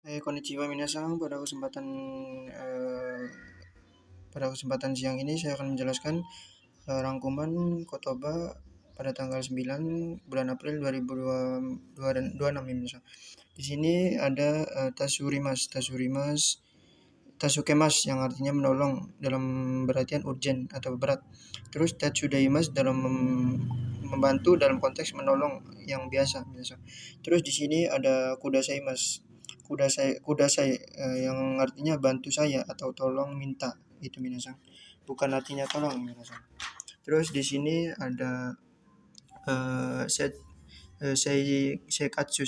Konnichiwa minasan. Eee, pada kesempatan siang ini saya akan menjelaskan, rangkuman Kotoba pada tanggal 9 bulan April 2026 ini minasan. Di sini ada, Tasukemas yang artinya menolong dalam berartian urgent atau berat. Terus Tatsudaimasu dalam membantu dalam konteks menolong yang biasa. Terus di sini ada Kudasai, yang artinya bantu saya atau tolong minta, itu minasan. Bukan artinya tolong minasan. Terus di sini ada, eee, set seikatsu,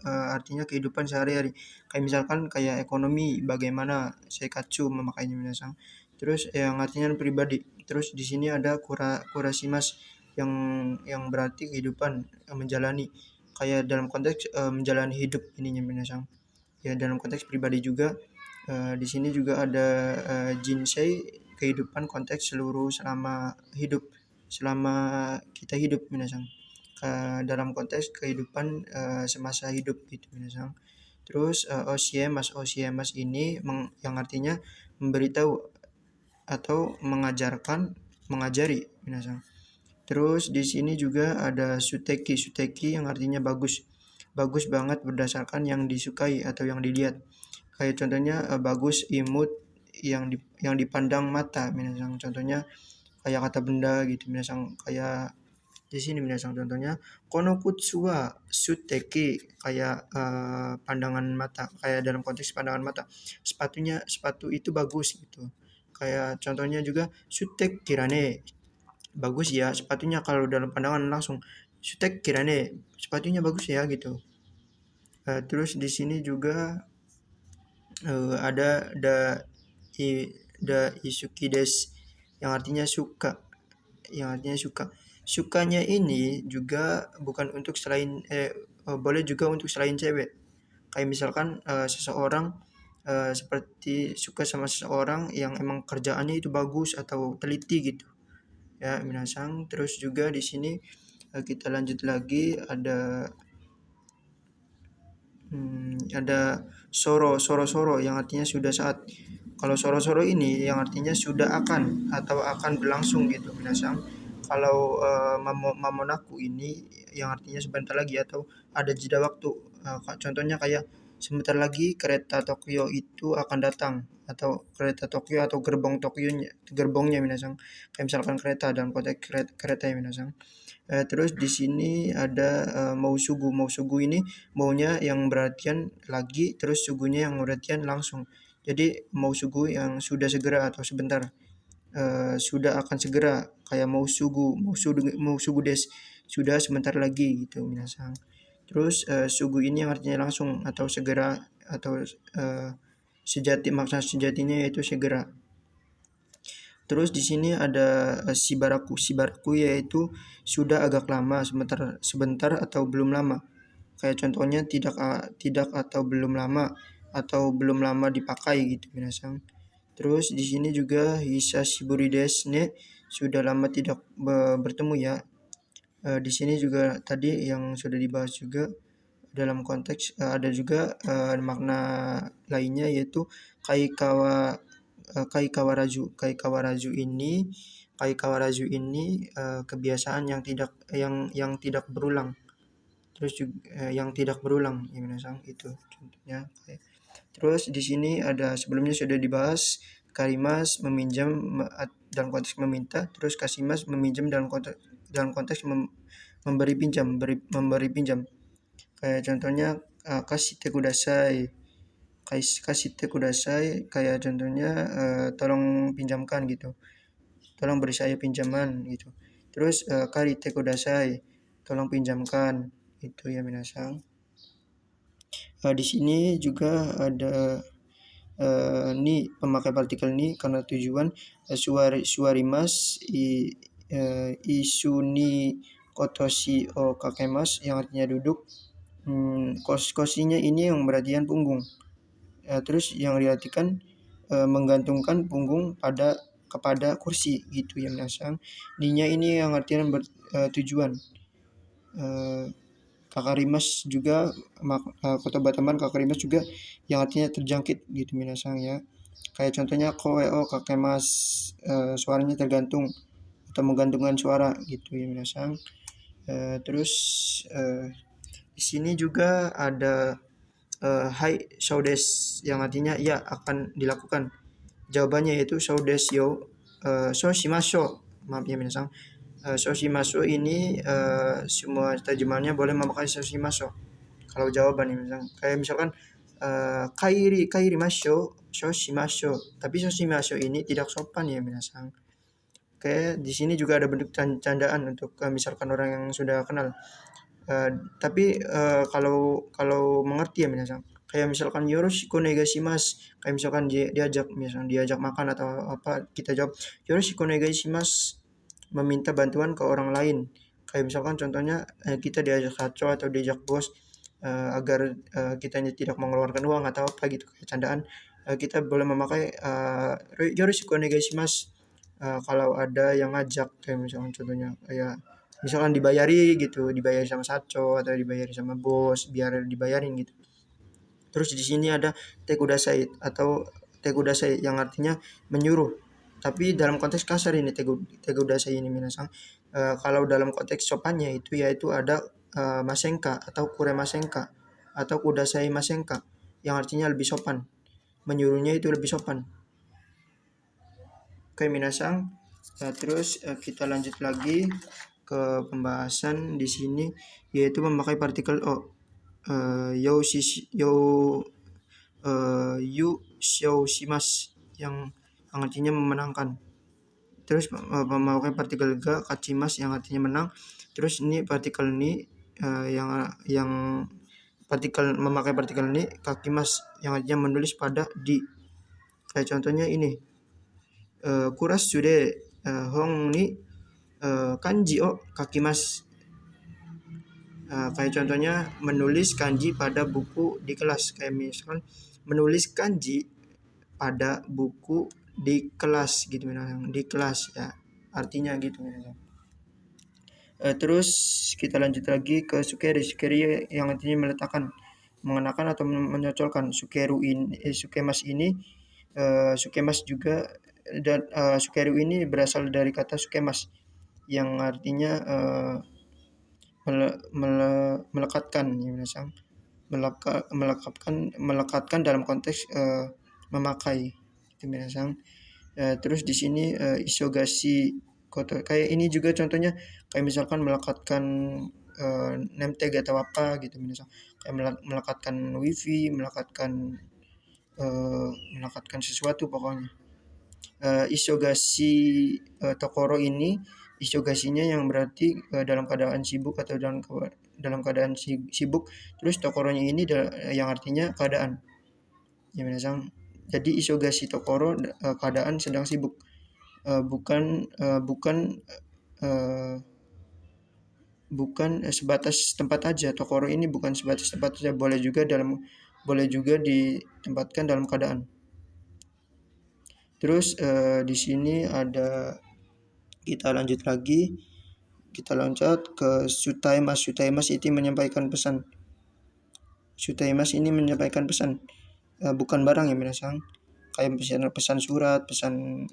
artinya kehidupan sehari-hari. Kayak misalkan kayak ekonomi, bagaimana seikatsu memakainya minasan. Terus yang artinya pribadi. Terus di sini ada kurasimas yang berarti kehidupan, menjalani. Kayak dalam konteks, menjalani hidup ininya minasan. Ya dalam konteks pribadi juga, di sini juga ada, jinsei, kehidupan konteks seluruh selama kita hidup minasan. Dalam konteks kehidupan, semasa hidup gitu minasan. Terus, osiemas ini yang artinya memberitahu atau mengajari minasan. Terus di sini juga ada suteki yang artinya bagus. Bagus banget berdasarkan yang disukai atau yang dilihat. Kayak contohnya, bagus imut yang dipandang mata minasan. Contohnya kayak kata benda gitu minasan. Kayak di sini minasan contohnya kono kutsu wa suteki, kayak, pandangan mata, kayak dalam konteks pandangan mata. Sepatu itu bagus gitu. Kayak contohnya juga sutek kirane, bagus ya sepatunya, kalau dalam pandangan langsung sutek kirane, sepatunya bagus ya gitu. Terus di sini juga, ada isuki des yang artinya suka, Sukanya ini juga bukan untuk boleh juga untuk selain cewek. Kayak misalkan, seseorang, seperti suka sama seseorang yang emang kerjaannya itu bagus atau teliti gitu. Ya, minasan. Terus juga di sini, kita lanjut lagi ada soro yang artinya sudah saat. Kalau soro ini yang artinya sudah akan atau akan berlangsung gitu minasan. Kalau, mamonaku ini yang artinya sebentar lagi atau ada jeda waktu. Contohnya kayak sebentar lagi kereta Tokyo itu akan datang, atau kereta Tokyo atau gerbongnya minasan. Kayak misalkan kereta dalam konteks kereta ya minasan. Terus di sini ada, mausugu. Mausugu ini maunya yang berartian lagi, terus sugunya yang berartian langsung. Jadi mausugu yang sudah segera atau sebentar, sudah akan segera, kayak mausugu des, sudah sebentar lagi gitu minasan. Terus, sugu ini yang artinya langsung atau segera atau, makna sejatinya yaitu segera. Terus di sini ada, shibaraku yaitu sudah agak lama, sebentar atau belum lama. Kayak contohnya tidak atau belum lama dipakai gitu minasan. Terus di sini juga hisashiburi desu ne, sudah lama tidak bertemu ya. Di sini juga tadi yang sudah dibahas juga dalam konteks, ada juga, makna lainnya yaitu Kai kawaraju ini, kebiasaan yang tidak berulang. Terus yang tidak berulang ya minasan, itu contohnya. Terus di sini ada, sebelumnya sudah dibahas, karimas meminjam, dalam konteks meminta. Terus kasimas meminjam memberi pinjam. Kayak contohnya, kasite kudasai. Kasite kudasai kayak contohnya, tolong pinjamkan gitu. Tolong beri saya pinjaman gitu. Terus, karite kudasai, tolong pinjamkan. Itu ya minasan. Di sini juga ada, ni pemakai partikel ni karena tujuan, suarimas isu ni kotoshi o kakemas yang artinya duduk. Kosinya ini yang berartian punggung. Terus yang diartikan, menggantungkan punggung kepada kursi gitu ya minasan. Ninya ini yang artian tujuan. kakarimas juga, kotoba tamban kakarimas juga yang artinya terjangkit gitu minasang ya. Kayak contohnya koe o kakemas, suaranya tergantung atau menggantungkan suara gitu ya minasang. Terus di sini juga ada hai shoudes yang artinya ya akan dilakukan. Jawabannya yaitu shoudes yo, so shimasho. Maaf ya minasang. So shimasho ini semua terjemahannya boleh memakai so shimasho. Kalau jawaban ini kayak misalkan kairi masho, so shimasho. Tapi so shimasho ini tidak sopan ya minasang. Kayak di sini juga ada bentuk candaan untuk misalkan orang yang sudah kenal. Tapi kalau mengerti ya minasang, kayak misalkan yoroshiku onegaishimasu, kayak misalkan diajak makan atau apa, kita jawab yoroshiku onegaishimasu, meminta bantuan ke orang lain. Kayak misalkan contohnya kita diajak kaco atau diajak bos agar kitanya tidak mengeluarkan uang atau apa gitu, kayak candaan, kita boleh memakai yoroshiku onegaishimasu kalau ada yang ngajak, kayak misalkan contohnya kayak misalkan dibayari gitu, dibayari sama saco atau dibayari sama bos, biar dibayarin gitu. Terus di sini ada tekudasai atau tekudasai yang artinya menyuruh. Tapi dalam konteks kasar ini tekudasai ini minasang. Kalau dalam konteks sopannya itu yaitu ada masenka atau kure masenka atau kudasai masenka yang artinya lebih sopan. Menyuruhnya itu lebih sopan. Oke minasang. Terus kita lanjut lagi ke pembahasan di sini yaitu memakai partikel o. Yu xiao shimas yang artinya memenangkan. Terus memakai partikel ga kachimas yang artinya menang. Terus ini partikel ni yang partikel memakai partikel ni kakimas yang artinya menulis pada di. Kayak contohnya ini kuras sude hong ni kanji o kakimas. Kayak contohnya menulis kanji pada buku di kelas. Kayak misalkan menulis kanji pada buku di kelas gitu misalkan, di kelas ya artinya gitu misalkan. Terus kita lanjut lagi ke sukeri. Sukeri yang artinya meletakkan, mengenakan atau menyocolkan. Sukemas ini sukemas juga, dan sukeru ini berasal dari kata sukemas yang artinya melekatkan ya minasang, melekatkan dalam konteks memakai itu minasang. Terus di sini isogashi koto, kayak ini juga contohnya kayak misalkan melekatkan nemteg atau apa gitu minasang, kayak melekatkan wifi, melekatkan sesuatu pokoknya. Isogashi tokoro ini isogasinya yang berarti dalam keadaan sibuk atau dalam keadaan sibuk. Terus tokoronya ini yang artinya keadaan ya minasang. Jadi isogashi tokoro keadaan sedang sibuk, bukan sebatas tempat aja. Tokoro ini bukan sebatas tempat saja, boleh juga ditempatkan dalam keadaan. Terus di sini ada, kita lanjut lagi, kita loncat ke sutaimas. Sutaimas itu menyampaikan pesan. Sutaimas ini menyampaikan pesan, bukan barang ya minasang. Kayak pesan surat, pesan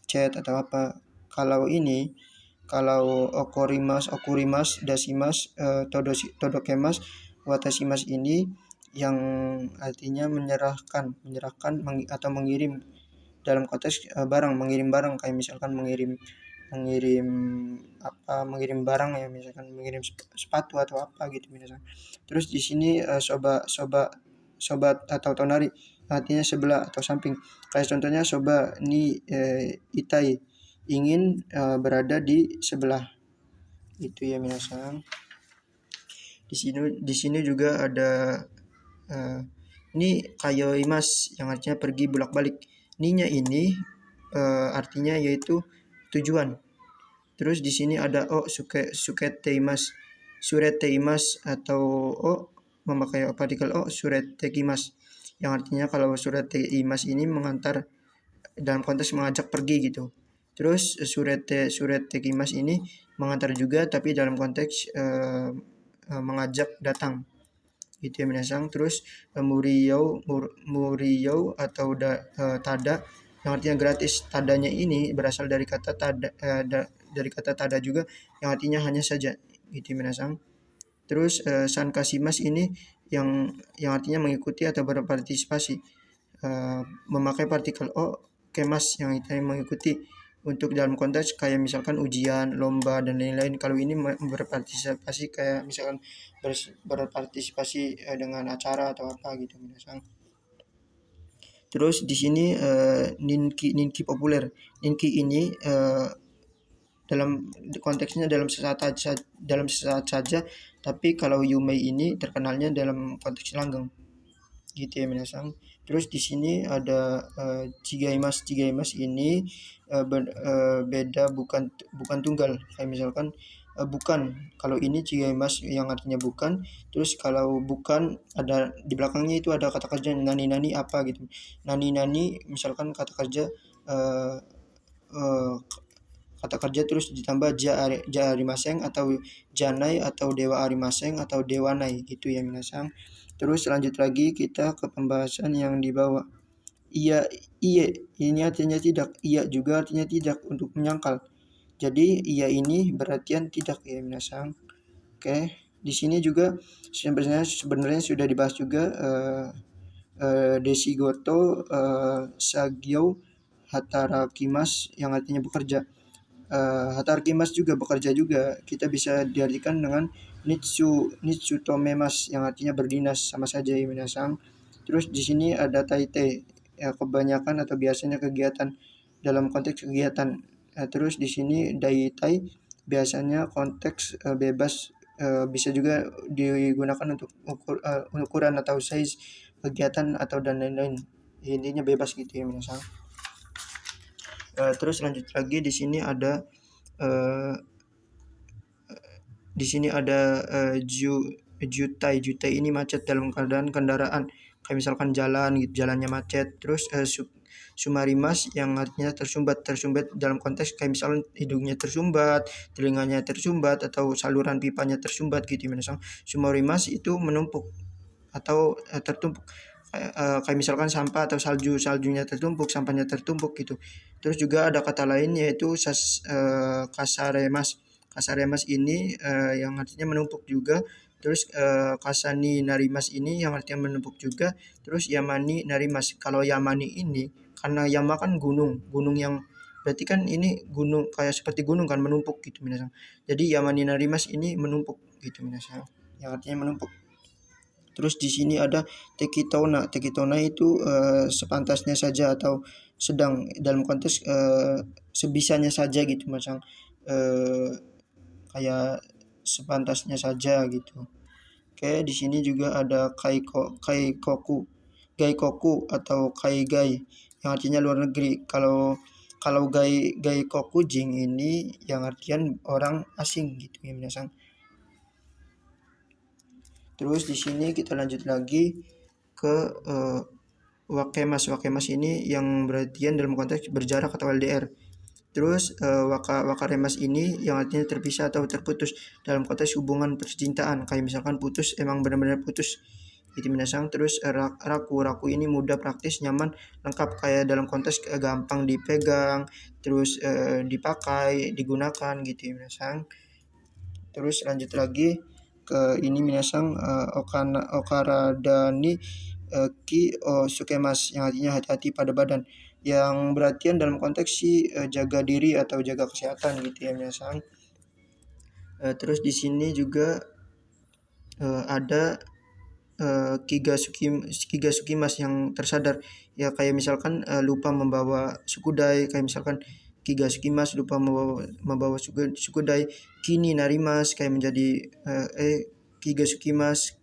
chat atau apa. Kalau okurimas, dasimas, todokemas, watashimas ini yang artinya menyerahkan atau mengirim dalam konteks barang, mengirim barang, kayak misalkan mengirim barang ya, misalkan mengirim sepatu atau apa gitu misalkan. Terus di sini sobat atau tonari artinya sebelah atau samping. Kayak contohnya soba ni itai, ingin berada di sebelah itu ya minasang. Di sini juga ada ini kayoimas yang artinya pergi bolak-balik. Ninya ini artinya yaitu tujuan. Terus di sini ada o suketeimas, sureteimas atau o memakai partikel o suretekimas yang artinya kalau sureteimas ini mengantar dalam konteks mengajak pergi gitu. Terus surete kimas ini mengantar juga tapi dalam konteks mengajak datang gitu ya minasang. Terus muriyou atau tada yang artinya gratis. Tadanya ini berasal dari kata tada, dari kata tada juga yang artinya hanya saja gitu ya minasang. Terus san kasimas ini yang artinya mengikuti atau berpartisipasi, memakai partikel o kemas yang artinya mengikuti untuk dalam konteks kayak misalkan ujian, lomba dan lain-lain. Kalau ini berpartisipasi kayak misalkan berpartisipasi dengan acara atau apa gitu misalkan. Terus di sini ninki populer. Ninki ini dalam konteksnya dalam sesaat saja, tapi kalau Yumei ini terkenalnya dalam konteks langgeng gitu ya minasang. Terus di sini ada Chigaimas ini beda, bukan tunggal. Kayak misalkan bukan, kalau ini Chigaimas yang artinya bukan. Terus kalau bukan ada di belakangnya itu ada kata kerja nani apa gitu. Nani misalkan kata kerja uh, uh, kata kerja terus ditambah ja arimaseng atau janai atau dewa arimaseng atau dewanai gitu ya minasang. Terus lanjut lagi kita ke pembahasan yang di bawah. Iya, ini artinya tidak, iya juga artinya tidak untuk menyangkal. Jadi iya ini berartian tidak ya minasang. Oke, di sini juga sebenarnya sudah dibahas juga desigoto, sagyo, hatarakimas yang artinya bekerja. Hatarakimas juga bekerja juga, kita bisa diartikan dengan nitsu tomemas yang artinya berdinas, sama saja ya minasang. Terus di sini ada taite, ya, kebanyakan atau biasanya kegiatan, dalam konteks kegiatan. Terus di sini daitai biasanya konteks bebas, bisa juga digunakan untuk ukuran atau size kegiatan atau dan lain-lain. Intinya bebas gitu ya minasang. Terus lanjut lagi di sini ada uh, jutai ini macet dalam keadaan kendaraan, kayak misalkan jalan gitu, jalannya macet. Terus sumarimas yang artinya tersumbat dalam konteks kayak misalkan hidungnya tersumbat, telinganya tersumbat, atau saluran pipanya tersumbat gitu minasang. Sumarimas itu menumpuk atau tertumpuk, kayak misalkan sampah atau saljunya tertumpuk, sampahnya tertumpuk gitu. Terus juga ada kata lain yaitu kasaremas. Kasaremas ini yang artinya menumpuk juga. Terus kasani narimas ini yang artinya menumpuk juga. Terus yamani narimas. Kalau yamani ini karena yama kan gunung yang berarti kan ini gunung, kayak seperti gunung kan menumpuk gitu minasang. Jadi yamani narimas ini menumpuk gitu minasang, yang artinya menumpuk. Terus di sini ada tekitona. Tekitona itu sepantasnya saja atau sedang, dalam konteks sebisanya saja gitu, macam kayak sepantasnya saja gitu. Oke, di sini juga ada gaikoku atau kaigai yang artinya luar negeri. Kalau gaikoku jing ini yang artian orang asing gitu ya minasang. Terus di sini kita lanjut lagi ke wakemas. Wakemas ini yang berartian dalam konteks berjarak atau LDR. Terus wakaremas ini yang artinya terpisah atau terputus dalam konteks hubungan percintaan, kayak misalkan putus, emang benar-benar putus gitu minasang. Terus raku ini mudah, praktis, nyaman, lengkap, kayak dalam konteks gampang dipegang, terus dipakai, digunakan gitu minasang. Terus lanjut lagi ke ini minasang, okaradani ki sukemas yang artinya hati-hati pada badan, yang berartian dalam konteks jaga diri atau jaga kesehatan gitu ya minasang. Terus di sini juga ada Kigasukimas yang tersadar, ya kayak misalkan lupa membawa sukudai, kayak misalkan Kigasukimas lupa membawa sukudai. Kini narimas kayak menjadi Kigasukimas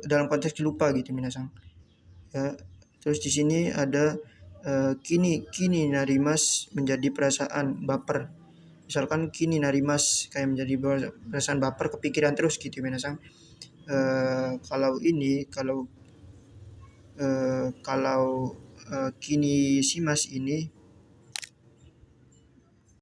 dalam konteks lupa gitu minasang ya. Terus di sini ada kini narimas menjadi perasaan baper, misalkan kini narimas kayak menjadi perasaan baper, kepikiran terus gitu minasang. Kalau kini simas ini